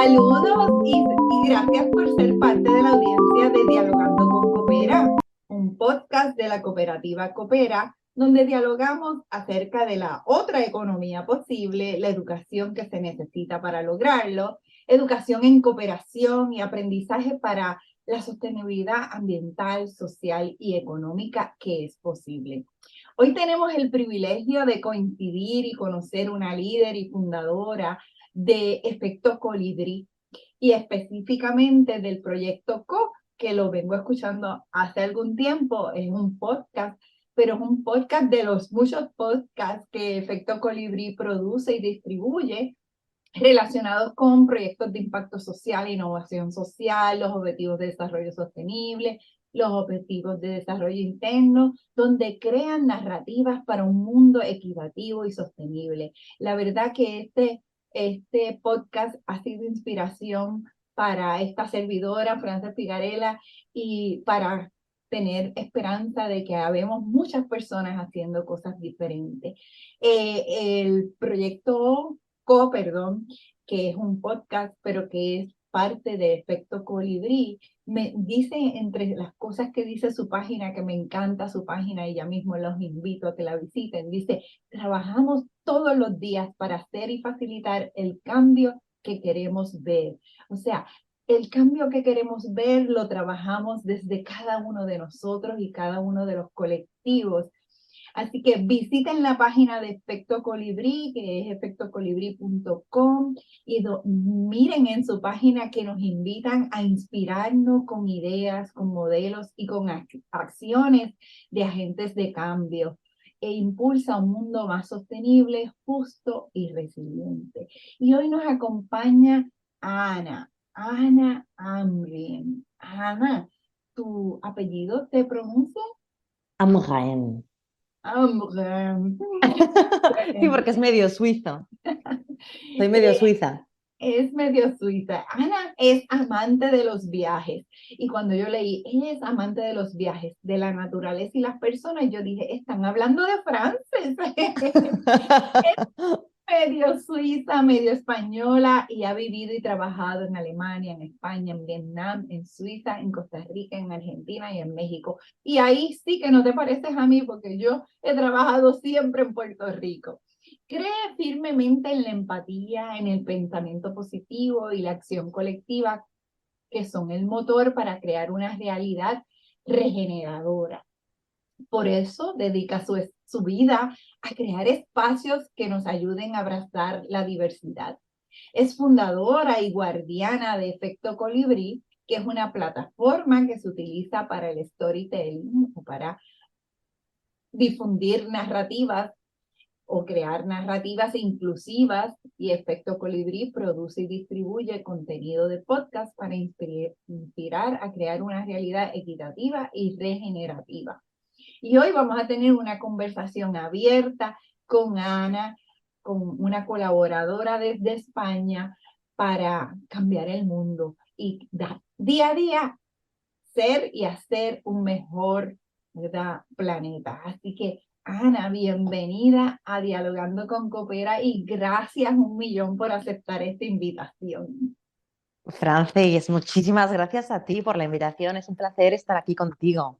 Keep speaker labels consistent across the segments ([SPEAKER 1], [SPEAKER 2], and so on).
[SPEAKER 1] Saludos y gracias por ser parte de la audiencia de Dialogando con Coopera, un podcast de la cooperativa Coopera, donde dialogamos acerca de la otra economía posible, la educación que se necesita para lograrlo, educación en cooperación y aprendizaje para la sostenibilidad ambiental, social y económica que es posible. Hoy tenemos el privilegio de coincidir y conocer una líder y fundadora de Efecto Colibrí y específicamente del proyecto CO, que lo vengo escuchando hace algún tiempo en un podcast, pero es un podcast de los muchos podcasts que Efecto Colibrí produce y distribuye relacionados con proyectos de impacto social, innovación social, los objetivos de desarrollo sostenible, los objetivos de desarrollo interno, donde crean narrativas para un mundo equitativo y sostenible. La verdad que este podcast ha sido inspiración para esta servidora, Frances Figarela, y para tener esperanza de que habemos muchas personas haciendo cosas diferentes. El proyecto perdón, que es un podcast, pero que es parte de Efecto Colibrí, me dice entre las cosas que dice su página, que me encanta su página y ya mismo los invito a que la visiten, dice, trabajamos todos los días para hacer y facilitar el cambio que queremos ver. O sea, el cambio que queremos ver lo trabajamos desde cada uno de nosotros y cada uno de los colectivos. Así que visiten la página de Efecto Colibrí, que es efectocolibrí.com, y miren en su página que nos invitan a inspirarnos con ideas, con modelos y con acciones de agentes de cambio e impulsa un mundo más sostenible, justo y resiliente. Y hoy nos acompaña Ana Amrin. Ana, ¿tu apellido te pronuncia?
[SPEAKER 2] Amgen.
[SPEAKER 1] Amrin.
[SPEAKER 2] Sí, porque es medio suizo. Soy medio
[SPEAKER 1] Eh,
[SPEAKER 2] suiza.
[SPEAKER 1] es medio suiza. Ana es amante de los viajes. Y cuando yo leí, ella es amante de los viajes, de la naturaleza y las personas, yo dije, están hablando de Frances. Medio suiza, medio española y ha vivido y trabajado en Alemania, en España, en Vietnam, en Suiza, en Costa Rica, en Argentina y en México. Y ahí sí que no te pareces a mí porque yo he trabajado siempre en Puerto Rico. Cree firmemente en la empatía, en el pensamiento positivo y la acción colectiva, que son el motor para crear una realidad regeneradora. Por eso dedica su vida a crear espacios que nos ayuden a abrazar la diversidad. Es fundadora y guardiana de Efecto Colibrí, que es una plataforma que se utiliza para el storytelling o para difundir narrativas o crear narrativas inclusivas, y Efecto Colibrí produce y distribuye contenido de podcast para inspirar a crear una realidad equitativa y regenerativa. Y hoy vamos a tener una conversación abierta con Ana, con una colaboradora desde España, para cambiar el mundo y día a día ser y hacer un mejor, ¿verdad?, planeta. Así que, Ana, bienvenida a Dialogando con Coopera y gracias un millón por aceptar esta invitación.
[SPEAKER 2] Frances, muchísimas gracias a ti por la invitación. Es un placer estar aquí contigo.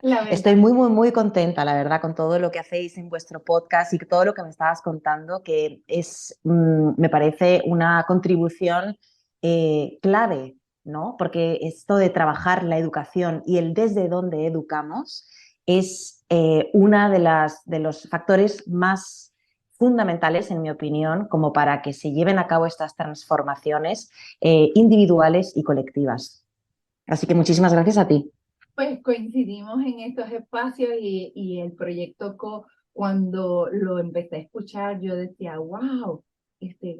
[SPEAKER 1] La verdad.
[SPEAKER 2] Estoy muy, muy, muy contenta, la verdad, con todo lo que hacéis en vuestro podcast y todo lo que me estabas contando, que es, me parece una contribución clave, ¿no? Porque esto de trabajar la educación y el desde dónde educamos es una de los factores más fundamentales, en mi opinión, como para que se lleven a cabo estas transformaciones individuales y colectivas. Así que muchísimas gracias a ti.
[SPEAKER 1] Pues coincidimos en estos espacios y el proyecto cuando lo empecé a escuchar, yo decía, wow, este,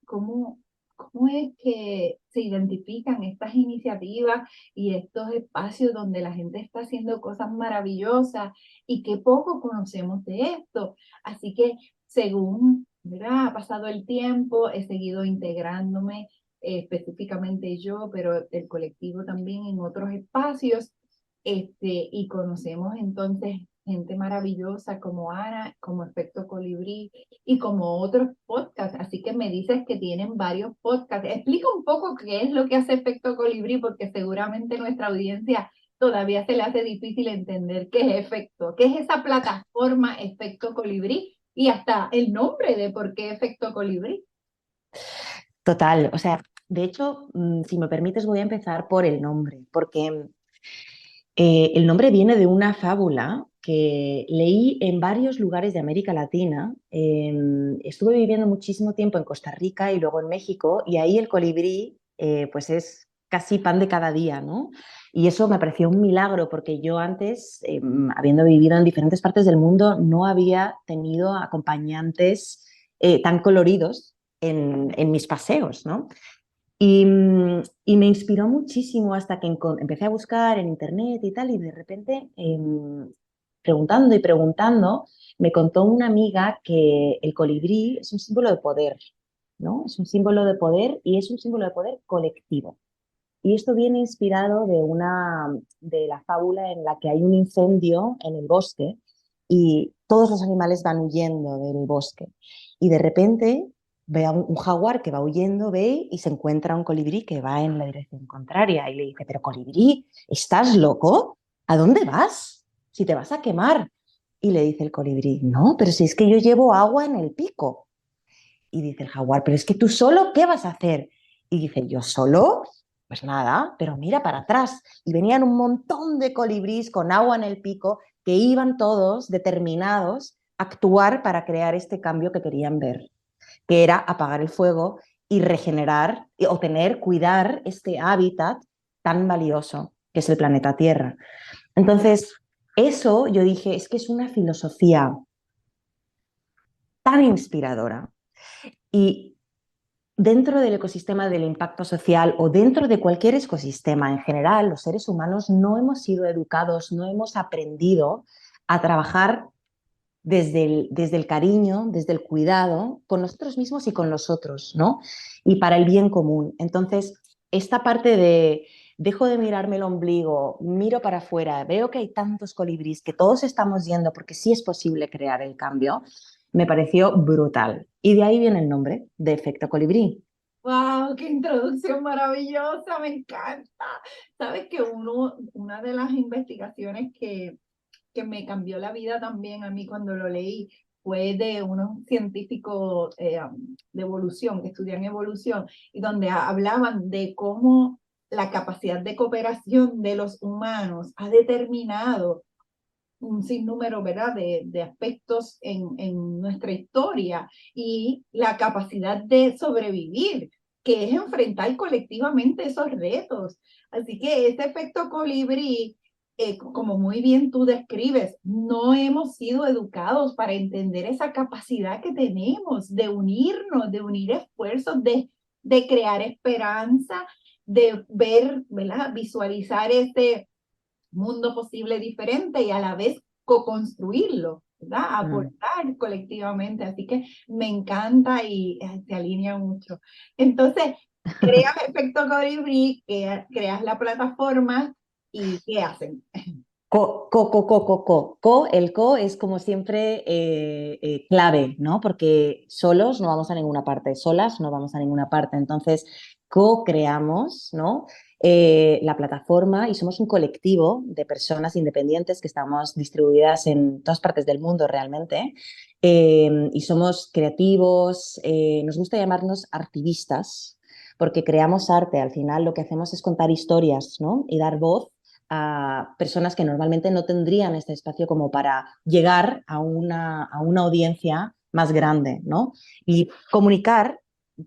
[SPEAKER 1] ¿cómo, cómo es que se identifican estas iniciativas y estos espacios donde la gente está haciendo cosas maravillosas y qué poco conocemos de esto? Así que según, ¿verdad?, ha pasado el tiempo, he seguido integrándome, específicamente yo, pero el colectivo también en otros espacios, y conocemos entonces gente maravillosa como Ana, como Efecto Colibrí y como otros podcasts. Así que me dices que tienen varios podcasts. Explica un poco qué es lo que hace Efecto Colibrí, porque seguramente nuestra audiencia todavía se le hace difícil entender qué es Efecto, qué es esa plataforma Efecto Colibrí y hasta el nombre de por qué Efecto Colibrí.
[SPEAKER 2] Total, o sea, de hecho, si me permites, voy a empezar por el nombre, porque el nombre viene de una fábula que leí en varios lugares de América Latina. Estuve viviendo muchísimo tiempo en Costa Rica y luego en México, y ahí el colibrí pues es casi pan de cada día, ¿no? Y eso me pareció un milagro porque yo antes, habiendo vivido en diferentes partes del mundo, no había tenido acompañantes tan coloridos en mis paseos, ¿no? Y me inspiró muchísimo hasta que empecé a buscar en internet y tal, y de repente, preguntando y preguntando, me contó una amiga que el colibrí es un símbolo de poder, ¿no? Es un símbolo de poder y es un símbolo de poder colectivo. Y esto viene inspirado de la fábula en la que hay un incendio en el bosque y todos los animales van huyendo del bosque. Y de repente ve a un jaguar que va huyendo, ve y se encuentra un colibrí que va en la dirección contraria y le dice, pero colibrí, ¿estás loco? ¿A dónde vas? Si te vas a quemar. Y le dice el colibrí, no, pero si es que yo llevo agua en el pico. Y dice el jaguar, pero es que tú solo, ¿qué vas a hacer? Y dice, ¿yo solo? Pues nada, pero mira para atrás. Y venían un montón de colibrís con agua en el pico que iban todos determinados a actuar para crear este cambio que querían ver, que era apagar el fuego y regenerar o tener, cuidar este hábitat tan valioso que es el planeta Tierra. Entonces, eso yo dije, es que es una filosofía tan inspiradora. Y dentro del ecosistema del impacto social o dentro de cualquier ecosistema en general, los seres humanos no hemos sido educados, no hemos aprendido a trabajar desde el cariño, desde el cuidado con nosotros mismos y con los otros, ¿no? Y para el bien común. Entonces, esta parte de dejo de mirarme el ombligo, miro para afuera, veo que hay tantos colibríes, que todos estamos yendo porque sí es posible crear el cambio, me pareció brutal. Y de ahí viene el nombre de efecto colibrí.
[SPEAKER 1] ¡Wow! ¡Qué introducción maravillosa! Me encanta. Sabes que una de las investigaciones que me cambió la vida también a mí cuando lo leí fue de unos científicos de evolución, que estudian evolución, y donde hablaban de cómo la capacidad de cooperación de los humanos ha determinado un sinnúmero, ¿verdad?, de aspectos en nuestra historia y la capacidad de sobrevivir, que es enfrentar colectivamente esos retos. Así que ese efecto colibrí, como muy bien tú describes, no hemos sido educados para entender esa capacidad que tenemos de unirnos, de unir esfuerzos, de crear esperanza, de ver, ¿verdad?, visualizar ese mundo posible diferente y a la vez co-construirlo, ¿verdad? Aportar colectivamente. Así que me encanta y se alinea mucho. Entonces, creas Efecto Colibrí, creas la plataforma y ¿qué hacen?
[SPEAKER 2] El co es como siempre clave, ¿no? Porque solos no vamos a ninguna parte, solas no vamos a ninguna parte. Entonces, co-creamos, ¿no? La plataforma y somos un colectivo de personas independientes que estamos distribuidas en todas partes del mundo realmente. Y somos creativos, nos gusta llamarnos artivistas, porque creamos arte. Al final lo que hacemos es contar historias, ¿no? Y dar voz a personas que normalmente no tendrían este espacio como para llegar a una audiencia más grande, ¿no? Y comunicar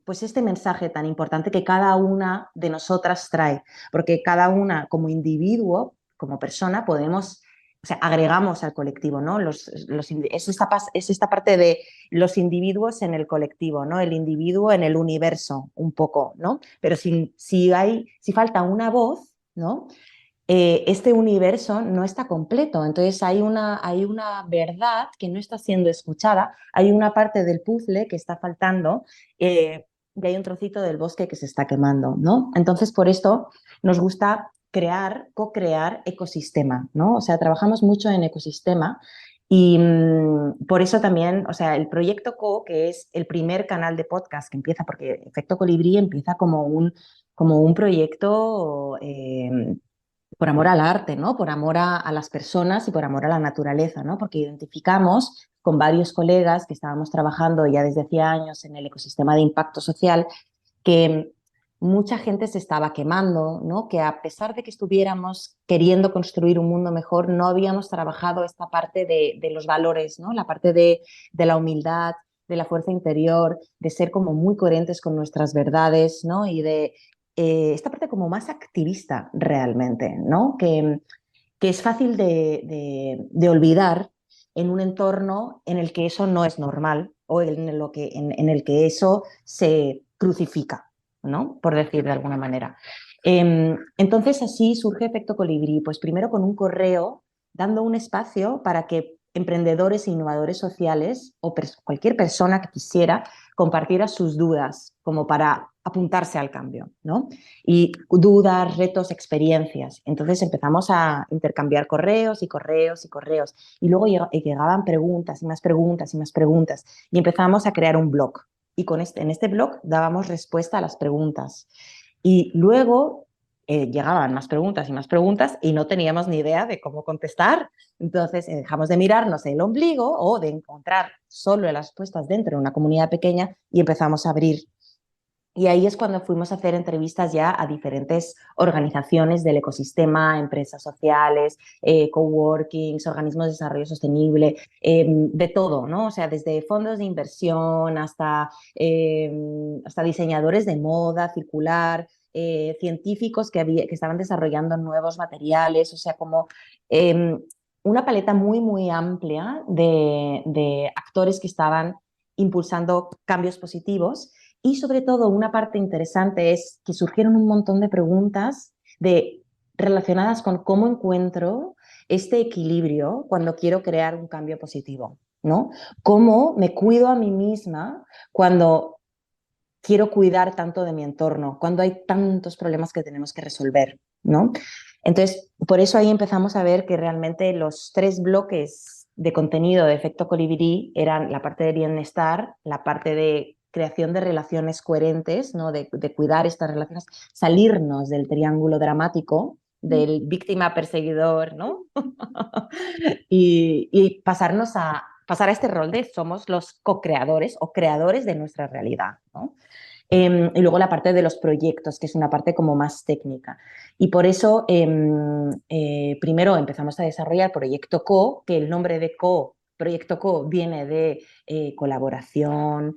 [SPEAKER 2] pues este mensaje tan importante que cada una de nosotras trae, porque cada una como individuo, como persona, podemos, o sea, agregamos al colectivo, ¿no? Es esta parte de los individuos en el colectivo, ¿no? El individuo en el universo, un poco, ¿no? Pero si falta una voz, ¿no? Este universo no está completo. Entonces hay una verdad que no está siendo escuchada, hay una parte del puzzle que está faltando y hay un trocito del bosque que se está quemando, ¿no? Entonces por esto nos gusta co-crear ecosistema, ¿no? O sea, trabajamos mucho en ecosistema y por eso también, o sea, el proyecto Co, que es el primer canal de podcast que empieza, porque Efecto Colibrí empieza como un proyecto por amor al arte, ¿no? Por amor a las personas y por amor a la naturaleza, ¿no? Porque identificamos con varios colegas que estábamos trabajando ya desde hacía años en el ecosistema de impacto social que mucha gente se estaba quemando, ¿no? Que a pesar de que estuviéramos queriendo construir un mundo mejor, no habíamos trabajado esta parte de los valores, ¿no? La parte de la humildad, de la fuerza interior, de ser como muy coherentes con nuestras verdades, ¿no? Y de esta parte como más activista realmente, ¿no? Que es fácil de olvidar en un entorno en el que eso no es normal o en el que eso se crucifica, ¿no? Por decir de alguna manera. Entonces así surge Efecto Colibrí, pues primero con un correo dando un espacio para que emprendedores e innovadores sociales o cualquier persona que quisiera compartiera sus dudas como para apuntarse al cambio, ¿no? Y dudas, retos, experiencias. Entonces empezamos a intercambiar correos y correos y correos. Y luego llegaban preguntas y más preguntas y más preguntas. Y empezamos a crear un blog. Y en este blog dábamos respuesta a las preguntas. Y luego llegaban más preguntas y no teníamos ni idea de cómo contestar. Entonces dejamos de mirarnos el ombligo o de encontrar solo las respuestas dentro de una comunidad pequeña y empezamos a abrir. Y ahí es cuando fuimos a hacer entrevistas ya a diferentes organizaciones del ecosistema, empresas sociales, coworkings, organismos de desarrollo sostenible, de todo, ¿no? O sea, desde fondos de inversión hasta diseñadores de moda circular, científicos que estaban desarrollando nuevos materiales, o sea, como una paleta muy, muy amplia de actores que estaban impulsando cambios positivos. Y sobre todo, una parte interesante es que surgieron un montón de preguntas relacionadas con cómo encuentro este equilibrio cuando quiero crear un cambio positivo, ¿no? ¿Cómo me cuido a mí misma cuando quiero cuidar tanto de mi entorno, cuando hay tantos problemas que tenemos que resolver, ¿no? Entonces, por eso ahí empezamos a ver que realmente los tres bloques de contenido de Efecto Colibrí eran la parte de bienestar, la parte de creación de relaciones coherentes, ¿no? De cuidar estas relaciones, salirnos del triángulo dramático, del víctima perseguidor, ¿no? y pasar a este rol de somos los co-creadores o creadores de nuestra realidad, ¿no? Y luego la parte de los proyectos, que es una parte como más técnica. Y por eso primero empezamos a desarrollar Proyecto Co, que el nombre de Proyecto Co viene de colaboración,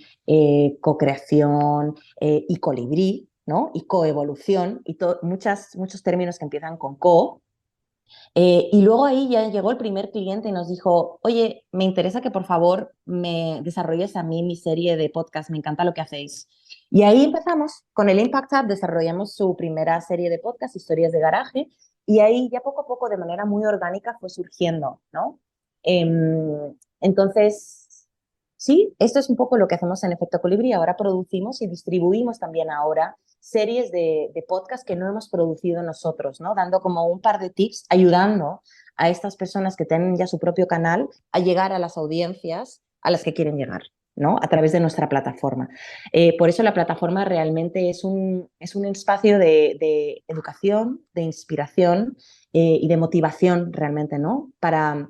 [SPEAKER 2] co-creación y colibrí, ¿no? Y coevolución, y muchos términos que empiezan con co. Y luego ahí ya llegó el primer cliente y nos dijo, oye, me interesa que por favor me desarrolles a mí mi serie de podcast, me encanta lo que hacéis. Y ahí empezamos con el Impact Hub, desarrollamos su primera serie de podcast, Historias de Garaje, y ahí ya poco a poco, de manera muy orgánica, fue surgiendo, ¿no? Entonces, sí, esto es un poco lo que hacemos en Efecto Colibrí. Ahora producimos y distribuimos también ahora series de podcast que no hemos producido nosotros, ¿no? Dando como un par de tips, ayudando a estas personas que tienen ya su propio canal a llegar a las audiencias a las que quieren llegar, ¿no? A través de nuestra plataforma. Por eso la plataforma realmente es un espacio de educación, de inspiración y de motivación realmente, ¿no? Para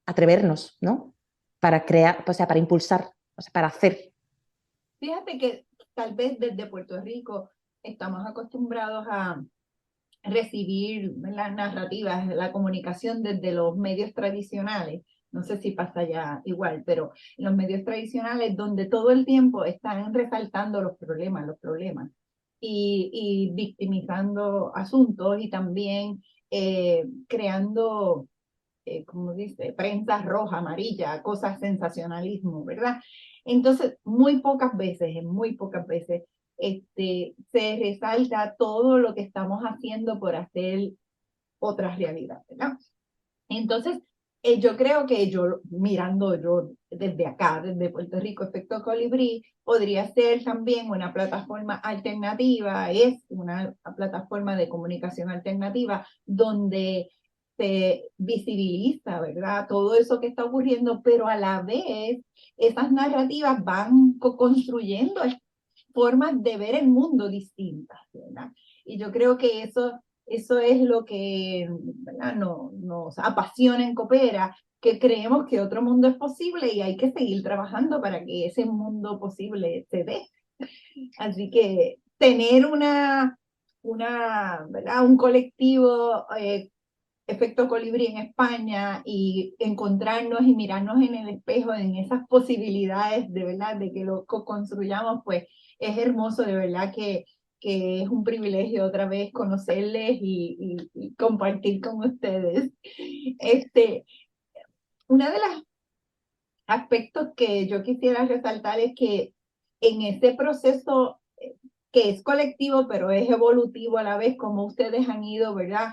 [SPEAKER 2] atrevernos, ¿no? Para crear, o sea, para impulsar, o sea, para hacer.
[SPEAKER 1] Fíjate que tal vez desde Puerto Rico estamos acostumbrados a recibir las narrativas, la comunicación desde los medios tradicionales. No sé si pasa ya igual, pero los medios tradicionales donde todo el tiempo están resaltando los problemas y victimizando asuntos y también creando, como dice, prensa roja, amarilla, cosas sensacionalismo, ¿verdad? Entonces, muy pocas veces, se resalta todo lo que estamos haciendo por hacer otra realidad, ¿verdad? Entonces, Yo creo que mirando yo desde acá, desde Puerto Rico, Efecto Colibrí, podría ser también una plataforma alternativa, es una plataforma de comunicación alternativa donde se visibiliza, ¿verdad? Todo eso que está ocurriendo, pero a la vez esas narrativas van construyendo formas de ver el mundo distintas, ¿verdad? Y yo creo que eso es lo que, ¿verdad? Nos apasiona en Coopera, que creemos que otro mundo es posible y hay que seguir trabajando para que ese mundo posible se dé. Así que tener ¿verdad? Un colectivo Efecto Colibrí en España y encontrarnos y mirarnos en el espejo en esas posibilidades de verdad de que lo construyamos, pues es hermoso, de verdad que es un privilegio otra vez conocerles y compartir con ustedes. Una de las aspectos que yo quisiera resaltar es que en ese proceso que es colectivo, pero es evolutivo a la vez, como ustedes han ido, ¿verdad?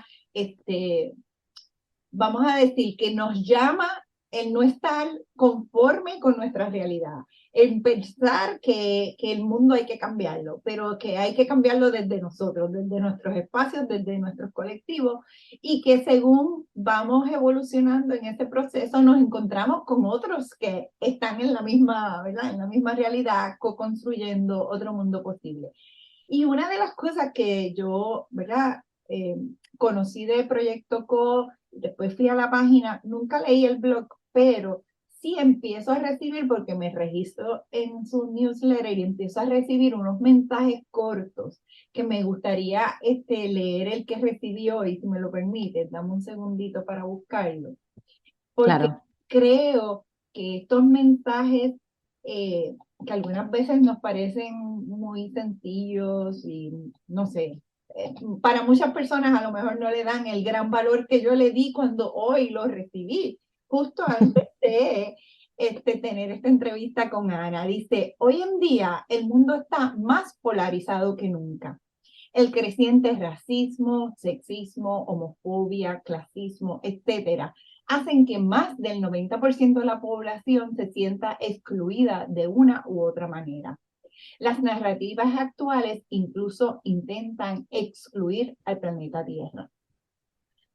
[SPEAKER 1] Vamos a decir, que nos llama el no estar conforme con nuestra realidad, el pensar que el mundo hay que cambiarlo, pero que hay que cambiarlo desde nosotros, desde nuestros espacios, desde nuestros colectivos, y que según vamos evolucionando en ese proceso, nos encontramos con otros que están en la misma, ¿verdad? En la misma realidad, co-construyendo otro mundo posible. Y una de las cosas que yo, ¿verdad? Conocí de Proyecto Co, después fui a la página, nunca leí el blog, pero sí empiezo a recibir, porque me registro en su newsletter y empiezo a recibir unos mensajes cortos que me gustaría leer el que recibí hoy, si me lo permite, dame un segundito para buscarlo, porque
[SPEAKER 2] Claro.
[SPEAKER 1] creo que estos mensajes que algunas veces nos parecen muy sencillos y no sé, para muchas personas a lo mejor no le dan el gran valor que yo le di cuando hoy lo recibí, justo antes de tener esta entrevista con Ana. Dice, hoy en día el mundo está más polarizado que nunca. El creciente racismo, sexismo, homofobia, clasismo, etcétera, hacen que más del 90% de la población se sienta excluida de una u otra manera. Las narrativas actuales incluso intentan excluir al planeta Tierra.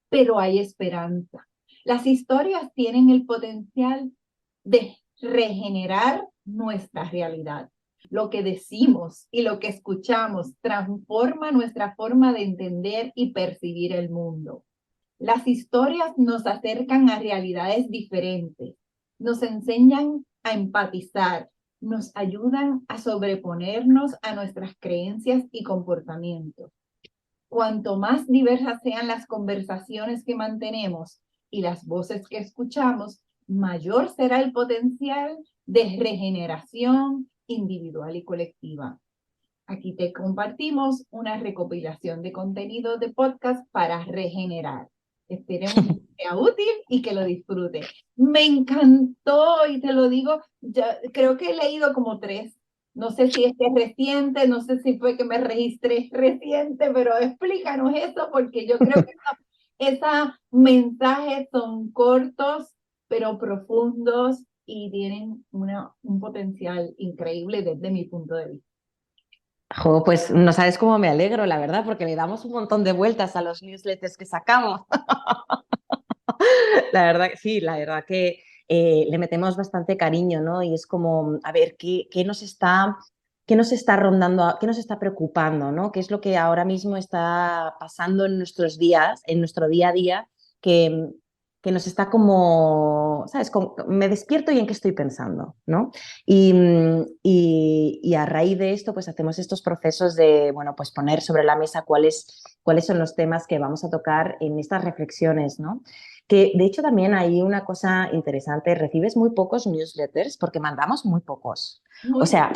[SPEAKER 1] Pero hay esperanza. Las historias tienen el potencial de regenerar nuestra realidad. Lo que decimos y lo que escuchamos transforma nuestra forma de entender y percibir el mundo. Las historias nos acercan a realidades diferentes, nos enseñan a empatizar, nos ayudan a sobreponernos a nuestras creencias y comportamientos. Cuanto más diversas sean las conversaciones que mantenemos y las voces que escuchamos, mayor será el potencial de regeneración individual y colectiva. Aquí te compartimos una recopilación de contenido de podcast para regenerar. Esperemos que sea útil y que lo disfrute. Me encantó y te lo digo, ya, creo que he leído como 3. No sé si este es reciente, no sé si fue que me registré reciente, pero explícanos eso porque yo creo que esos mensajes son cortos, pero profundos y tienen un potencial increíble desde mi punto de vista.
[SPEAKER 2] Jo, pues no sabes cómo me alegro, la verdad, porque le damos un montón de vueltas a los newsletters que sacamos. La verdad, sí, la verdad que le metemos bastante cariño, ¿no? Y es como, a ver, qué nos está rondando, qué nos está preocupando, ¿no? ¿Qué es lo que ahora mismo está pasando en nuestros días, en nuestro día a día, que, que nos está como, ¿sabes? Como, me despierto y en qué estoy pensando, ¿no? Y a raíz de esto, pues hacemos estos procesos de, bueno, pues poner sobre la mesa cuáles son los temas que vamos a tocar en estas reflexiones, ¿no? Que de hecho también hay una cosa interesante, recibes muy pocos newsletters porque mandamos muy pocos. O
[SPEAKER 1] Muy
[SPEAKER 2] sea,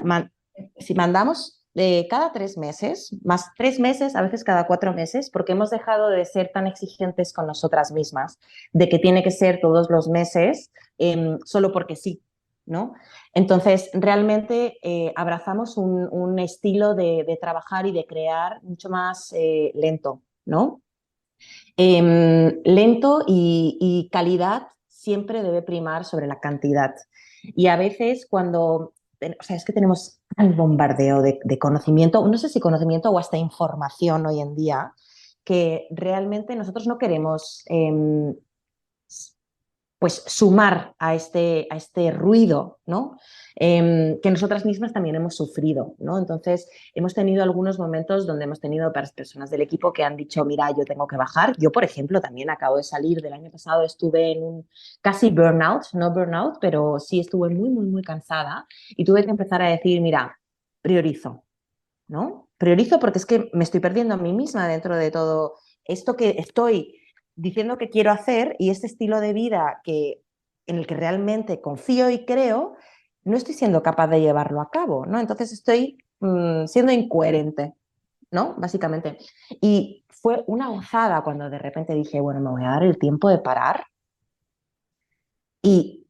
[SPEAKER 2] si mandamos cada 3 meses, más 3 meses, a veces cada 4 meses, porque hemos dejado de ser tan exigentes con nosotras mismas, de que tiene que ser todos los meses solo porque sí, ¿no? Entonces, realmente abrazamos un estilo de trabajar y de crear mucho más lento, ¿no? Lento y calidad siempre debe primar sobre la cantidad. Y a veces cuando, o sea, es que tenemos el bombardeo de conocimiento, no sé si conocimiento o hasta información hoy en día, que realmente nosotros no queremos pues sumar a este ruido, ¿no? Que nosotras mismas también hemos sufrido, ¿no? Entonces, hemos tenido algunos momentos donde hemos tenido personas del equipo que han dicho, mira, yo tengo que bajar. Yo, por ejemplo, también acabo de salir del año pasado, estuve en un casi burnout, no burnout, pero sí estuve muy, muy, muy cansada y tuve que empezar a decir, mira, priorizo, ¿no? Priorizo porque es que me estoy perdiendo a mí misma dentro de todo esto que estoy diciendo que quiero hacer y este estilo de vida en el que realmente confío y creo, no estoy siendo capaz de llevarlo a cabo, ¿no? Entonces estoy siendo incoherente, ¿no? Básicamente. Y fue una gozada cuando de repente dije, bueno, me voy a dar el tiempo de parar y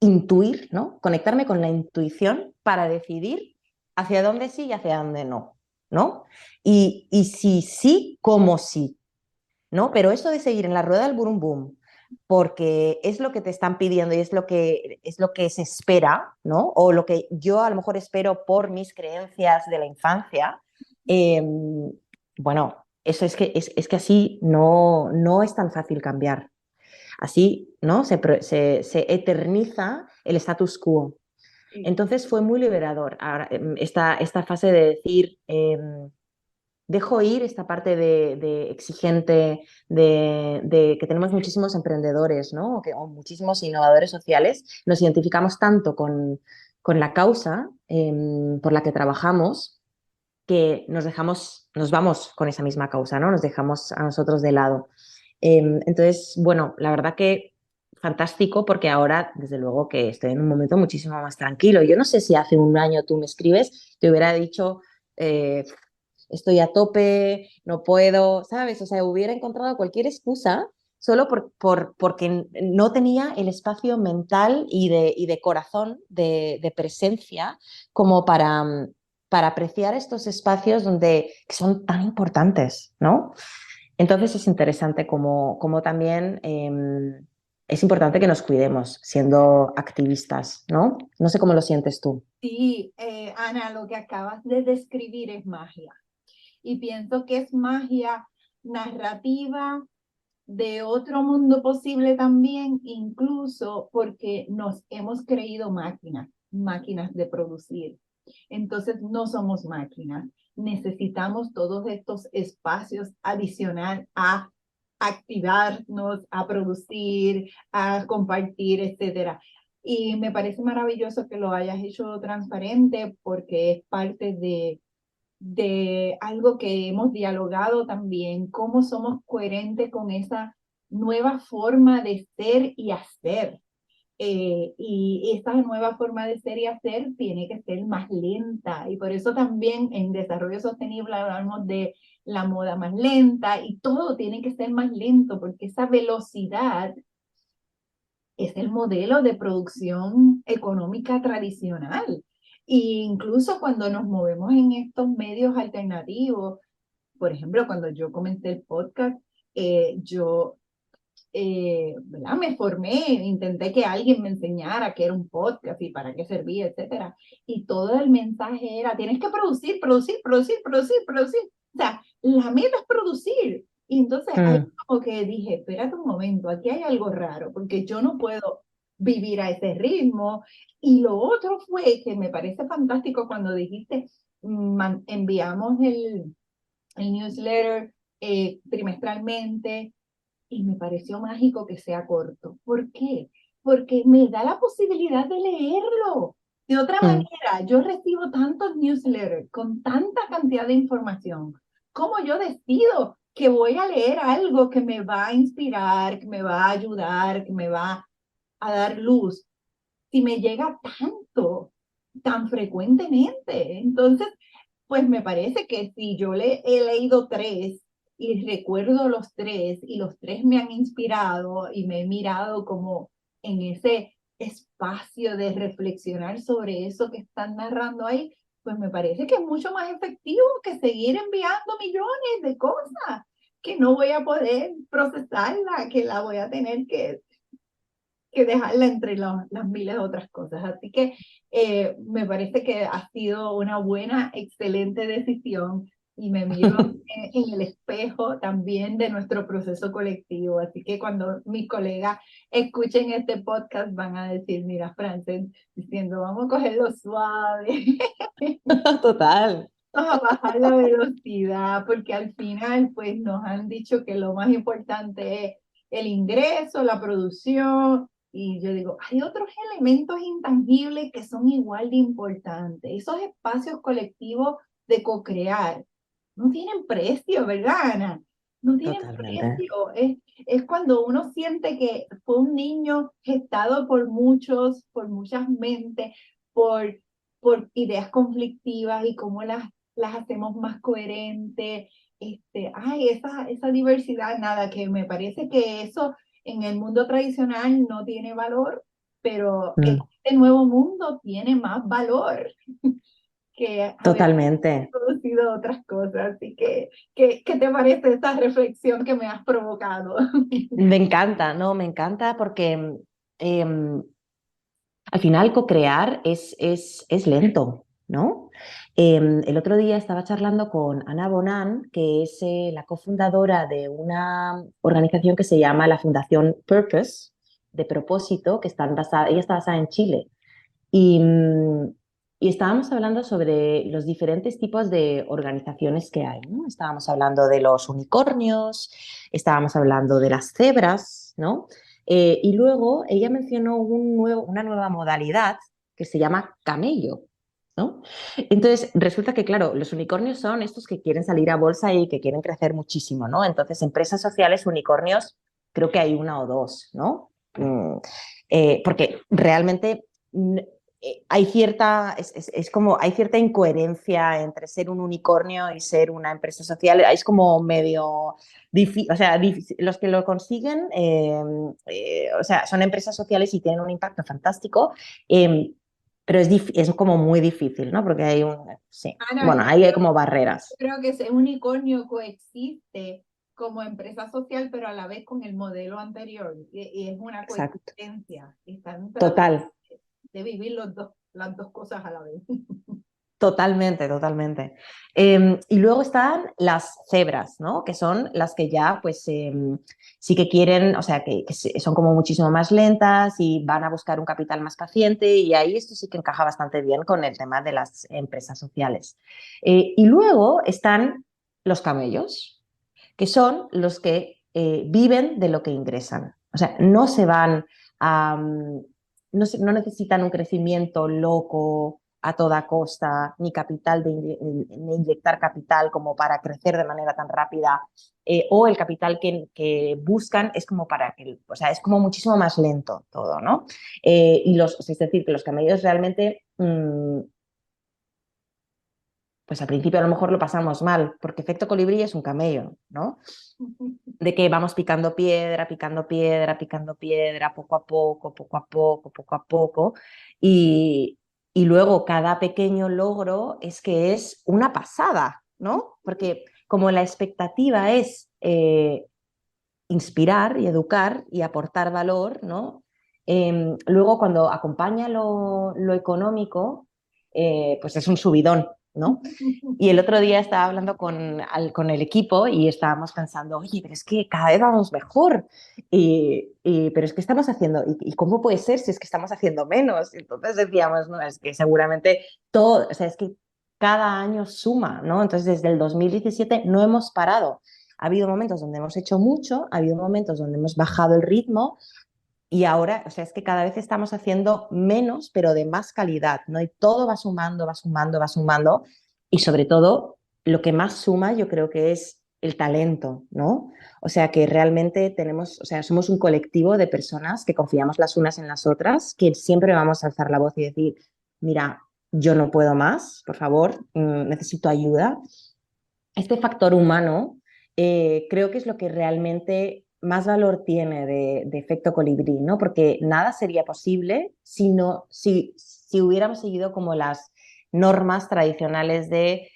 [SPEAKER 2] intuir, ¿no? Conectarme con la intuición para decidir hacia dónde sí y hacia dónde no, ¿no? Y si sí, cómo sí, ¿no? Pero eso de seguir en la rueda del boom boom, porque es lo que te están pidiendo y es lo que se espera, ¿no? O lo que yo a lo mejor espero por mis creencias de la infancia, eh, bueno, eso es que así no es tan fácil cambiar. Así, ¿no? Se eterniza el status quo. Entonces fue muy liberador ahora, esta fase de decir, dejo ir esta parte de exigente, de que tenemos muchísimos emprendedores, ¿no? O muchísimos innovadores sociales, nos identificamos tanto con la causa por la que trabajamos que nos vamos con esa misma causa, ¿no? Nos dejamos a nosotros de lado. Entonces, bueno, la verdad que fantástico porque ahora, desde luego, que estoy en un momento muchísimo más tranquilo. Yo no sé si hace un año tú me escribes, te hubiera dicho, estoy a tope, no puedo, ¿sabes? O sea, hubiera encontrado cualquier excusa solo porque no tenía el espacio mental y de corazón, de presencia, como para apreciar estos espacios que son tan importantes, ¿no? Entonces es interesante como también es importante que nos cuidemos siendo activistas, ¿no? No sé cómo lo sientes tú.
[SPEAKER 1] Sí, Ana, lo que acabas de describir es magia. Y pienso que es magia narrativa de otro mundo posible también, incluso porque nos hemos creído máquinas, máquinas de producir. Entonces no somos máquinas, necesitamos todos estos espacios adicional a activarnos, a producir, a compartir, etcétera. Y me parece maravilloso que lo hayas hecho transparente porque es parte de algo que hemos dialogado también, cómo somos coherentes con esa nueva forma de ser y hacer. Y esta nueva forma de ser y hacer tiene que ser más lenta. Y por eso también en desarrollo sostenible hablamos de la moda más lenta y todo tiene que ser más lento porque esa velocidad es el modelo de producción económica tradicional. E incluso cuando nos movemos en estos medios alternativos, por ejemplo, cuando yo comencé el podcast, yo ¿verdad? Me formé, intenté que alguien me enseñara qué era un podcast y para qué servía, etcétera. Y todo el mensaje era, tienes que producir, producir, producir, producir, producir. O sea, la meta es producir. Y entonces ahí
[SPEAKER 2] Mm,
[SPEAKER 1] como que dije, espérate un momento, aquí hay algo raro, porque yo no puedo vivir a ese ritmo. Y lo otro fue que me parece fantástico cuando dijiste, enviamos el newsletter trimestralmente y me pareció mágico que sea corto. ¿Por qué? Porque me da la posibilidad de leerlo. De otra
[SPEAKER 2] mm.
[SPEAKER 1] manera, yo recibo tantos newsletters con tanta cantidad de información. ¿Cómo yo decido que voy a leer algo que me va a inspirar, que me va a ayudar, que me va a dar luz? Si me llega tanto, tan frecuentemente. Entonces, pues me parece que si yo le he leído tres y recuerdo los tres y los tres me han inspirado y me he mirado como en ese espacio de reflexionar sobre eso que están narrando ahí, pues me parece que es mucho más efectivo que seguir enviando millones de cosas que no voy a poder procesarla, que la voy a tener que que dejarla entre las miles de otras cosas. Así que me parece que ha sido una buena, excelente decisión y me miro en el espejo también de nuestro proceso colectivo. Así que cuando mis colegas escuchen este podcast van a decir, mira, Frances, diciendo, vamos a cogerlo suave.
[SPEAKER 2] Total.
[SPEAKER 1] Vamos a bajar la velocidad, porque al final, pues nos han dicho que lo más importante es el ingreso, la producción, y yo digo, hay otros elementos intangibles que son igual de importantes. Esos espacios colectivos de co-crear no tienen precio, ¿verdad, Ana? No tienen
[SPEAKER 2] Totalmente.
[SPEAKER 1] precio. Es cuando uno siente que fue un niño gestado por muchos, por muchas mentes, por, por ideas conflictivas y cómo las hacemos más coherentes. Esa diversidad, nada, que me parece que eso en el mundo tradicional no tiene valor, pero
[SPEAKER 2] Mm,
[SPEAKER 1] este nuevo mundo tiene más valor que haber
[SPEAKER 2] Totalmente.
[SPEAKER 1] producido otras cosas. Así que, ¿qué te parece esta reflexión que me has provocado?
[SPEAKER 2] Me encanta, ¿no? Me encanta porque em, al final co-crear es lento, ¿no? El otro día estaba charlando con Ana Bonan, que es la cofundadora de una organización que se llama la Fundación Purpose, de propósito, que ella está basada en Chile. Y, y estábamos hablando sobre los diferentes tipos de organizaciones que hay, ¿no? Estábamos hablando de los unicornios, estábamos hablando de las cebras, ¿no? Y luego ella mencionó una nueva modalidad que se llama camello, ¿no? Entonces, resulta que, claro, los unicornios son estos que quieren salir a bolsa y que quieren crecer muchísimo, ¿no? Entonces, empresas sociales, unicornios, creo que hay una o dos, ¿no? Porque realmente hay hay cierta incoherencia entre ser un unicornio y ser una empresa social. Es como medio difícil, o sea, los que lo consiguen, o sea, son empresas sociales y tienen un impacto fantástico, pero es como muy difícil, ¿no? Porque sí,
[SPEAKER 1] Ana,
[SPEAKER 2] bueno, ahí hay como barreras.
[SPEAKER 1] creo que ese unicornio coexiste como empresa social, pero a la vez con el modelo anterior. Y es una
[SPEAKER 2] Exacto.
[SPEAKER 1] coexistencia. Están tratando
[SPEAKER 2] Total.
[SPEAKER 1] de vivir las dos cosas a la vez.
[SPEAKER 2] Totalmente, totalmente. Y luego están las cebras, ¿no? Que son las que ya, pues, sí que quieren, o sea, que son como muchísimo más lentas y van a buscar un capital más paciente y ahí esto sí que encaja bastante bien con el tema de las empresas sociales. Y luego están los camellos, que son los que viven de lo que ingresan. O sea, no se van a... no necesitan un crecimiento loco a toda costa, ni capital ni inyectar capital como para crecer de manera tan rápida, o el capital que buscan es como para que, o sea, es como muchísimo más lento todo, ¿no? Es decir, que los camellos realmente, pues al principio a lo mejor lo pasamos mal, porque efecto colibrí es un camello, ¿no? De que vamos picando piedra, picando piedra, picando piedra, poco a poco, poco a poco, poco a poco, y, y luego cada pequeño logro es que es una pasada, ¿no? Porque como la expectativa es inspirar y educar y aportar valor, ¿no? Luego cuando acompaña lo económico, pues es un subidón, ¿no? Y el otro día estaba hablando con el equipo y estábamos pensando, oye, pero es que cada vez vamos mejor, pero es que estamos haciendo, ¿y cómo puede ser si es que estamos haciendo menos? Entonces decíamos, no, es que seguramente todo, o sea, es que cada año suma, ¿no? Entonces desde el 2017 no hemos parado. Ha habido momentos donde hemos hecho mucho, ha habido momentos donde hemos bajado el ritmo, y ahora, o sea, es que cada vez estamos haciendo menos, pero de más calidad, ¿no? Y todo va sumando, va sumando, va sumando. Y sobre todo, lo que más suma yo creo que es el talento, ¿no? O sea, que realmente tenemos, o sea, somos un colectivo de personas que confiamos las unas en las otras, que siempre vamos a alzar la voz y decir, mira, yo no puedo más, por favor, necesito ayuda. Este factor humano creo que es lo que realmente más valor tiene de efecto colibrí, ¿no? Porque nada sería posible si hubiéramos seguido como las normas tradicionales de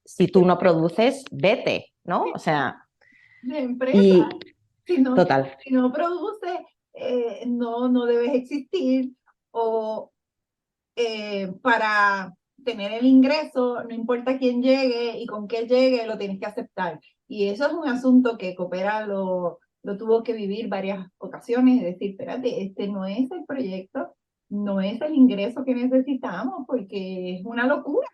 [SPEAKER 2] si tú no produces, vete, ¿no? O sea,
[SPEAKER 1] De empresa.
[SPEAKER 2] y
[SPEAKER 1] Si no,
[SPEAKER 2] total,
[SPEAKER 1] si no produce, no debes existir, o para tener el ingreso, no importa quién llegue y con qué llegue, lo tienes que aceptar. Y eso es un asunto que Coopera lo tuvo que vivir varias ocasiones, es decir, espérate, este no es el proyecto, no es el ingreso que necesitamos, porque es una locura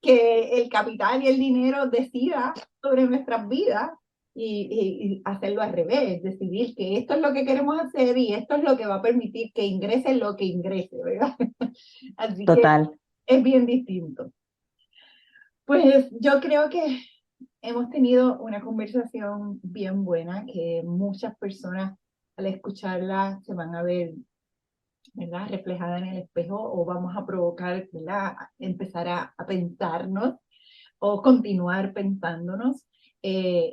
[SPEAKER 1] que el capital y el dinero decida sobre nuestras vidas y hacerlo al revés, decidir que esto es lo que queremos hacer y esto es lo que va a permitir que ingrese lo que ingrese, ¿verdad? Así que
[SPEAKER 2] Total.
[SPEAKER 1] es bien distinto. Pues yo creo que hemos tenido una conversación bien buena, que muchas personas al escucharla se van a ver, ¿verdad?, reflejada en el espejo, o vamos a provocar, ¿verdad?, empezar a pensarnos o continuar pensándonos.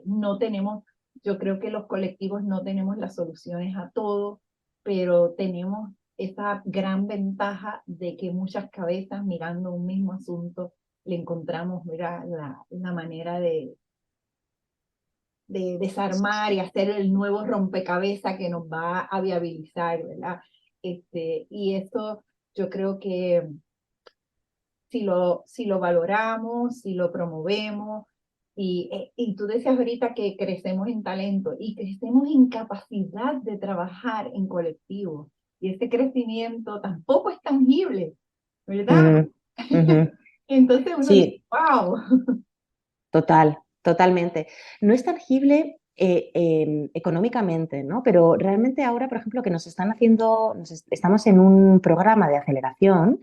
[SPEAKER 1] No tenemos, yo creo que los colectivos no tenemos las soluciones a todo, pero tenemos esa gran ventaja de que muchas cabezas mirando un mismo asunto le encontramos, mira, la manera de desarmar y hacer el nuevo rompecabezas que nos va a viabilizar, ¿verdad? Y eso yo creo que si lo valoramos, si lo promovemos, y tú decías ahorita que crecemos en talento y crecemos en capacidad de trabajar en colectivo, y ese crecimiento tampoco es tangible, ¿verdad? Entonces uno dice,
[SPEAKER 2] Sí,
[SPEAKER 1] wow.
[SPEAKER 2] total, totalmente. No es tangible económicamente, ¿no? Pero realmente ahora, por ejemplo, que nos están haciendo, estamos en un programa de aceleración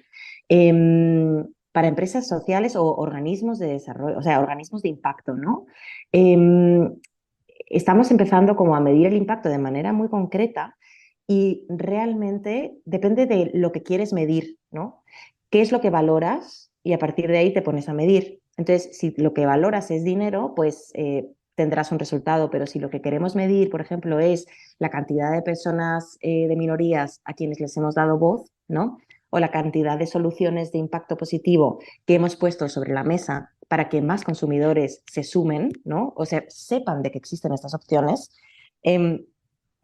[SPEAKER 2] para empresas sociales o organismos de desarrollo, o sea, organismos de impacto, ¿no? Estamos empezando como a medir el impacto de manera muy concreta y realmente depende de lo que quieres medir, ¿no? ¿Qué es lo que valoras? Y a partir de ahí te pones a medir. Entonces, si lo que valoras es dinero, pues tendrás un resultado, pero si lo que queremos medir, por ejemplo, es la cantidad de personas de minorías a quienes les hemos dado voz, ¿no? O la cantidad de soluciones de impacto positivo que hemos puesto sobre la mesa para que más consumidores se sumen, ¿no? O sea, sepan de que existen estas opciones,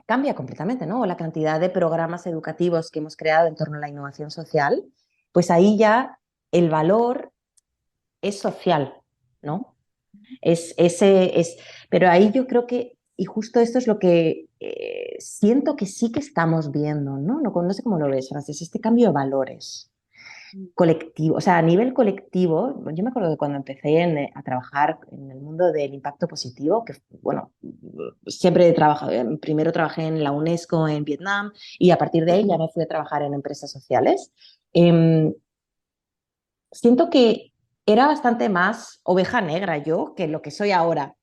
[SPEAKER 2] cambia completamente, ¿no? O la cantidad de programas educativos que hemos creado en torno a la innovación social, pues ahí ya el valor es social, ¿no? Pero ahí yo creo que, y justo esto es lo que siento que sí que estamos viendo, ¿no? No sé cómo lo ves, Francis, este cambio de valores colectivo, o sea, a nivel colectivo, yo me acuerdo que cuando empecé a trabajar en el mundo del impacto positivo, que bueno, siempre he trabajado, primero trabajé en la UNESCO en Vietnam y a partir de ahí ya me fui a trabajar en empresas sociales. Siento que era bastante más oveja negra yo que lo que soy ahora.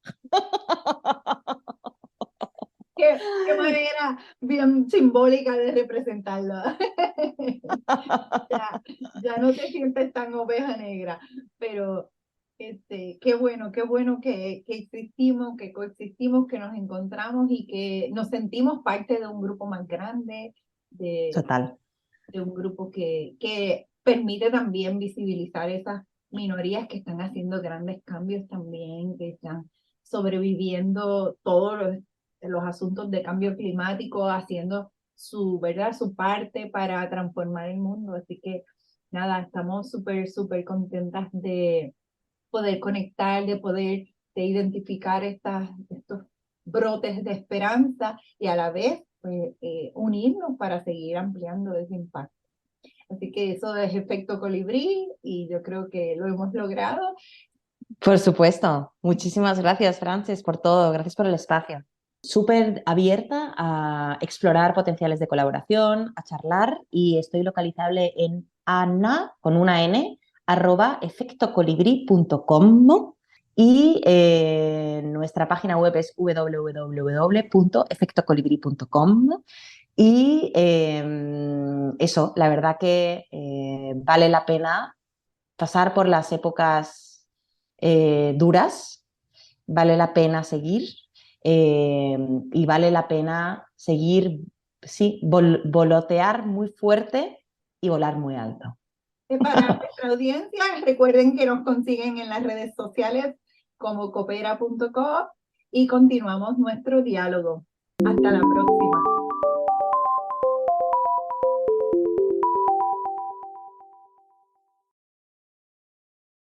[SPEAKER 1] Qué manera bien simbólica de representarlo. Ya no te sientes tan oveja negra, pero qué bueno que existimos, que coexistimos, que nos encontramos y que nos sentimos parte de un grupo más grande, de,
[SPEAKER 2] Total.
[SPEAKER 1] de un grupo que permite también visibilizar esas minorías que están haciendo grandes cambios también, que están sobreviviendo todos los asuntos de cambio climático, haciendo ¿verdad?, su parte para transformar el mundo. Así que nada, estamos súper contentas de poder conectar, de identificar estos brotes de esperanza y a la vez pues, unirnos para seguir ampliando ese impacto. Así que eso es efecto colibrí y yo creo que lo hemos logrado.
[SPEAKER 2] Por supuesto. Muchísimas gracias, Frances, por todo. Gracias por el espacio. Súper abierta a explorar potenciales de colaboración, a charlar y estoy localizable en ana, con una n, @efectocolibri.com y nuestra página web es www.efectocolibri.com y eso, la verdad que vale la pena pasar por las épocas duras, vale la pena seguir y vale la pena seguir, sí, volotear muy fuerte y volar muy alto.
[SPEAKER 1] Para nuestra audiencia, recuerden que nos consiguen en las redes sociales como coopera.co y continuamos nuestro diálogo. Hasta la próxima.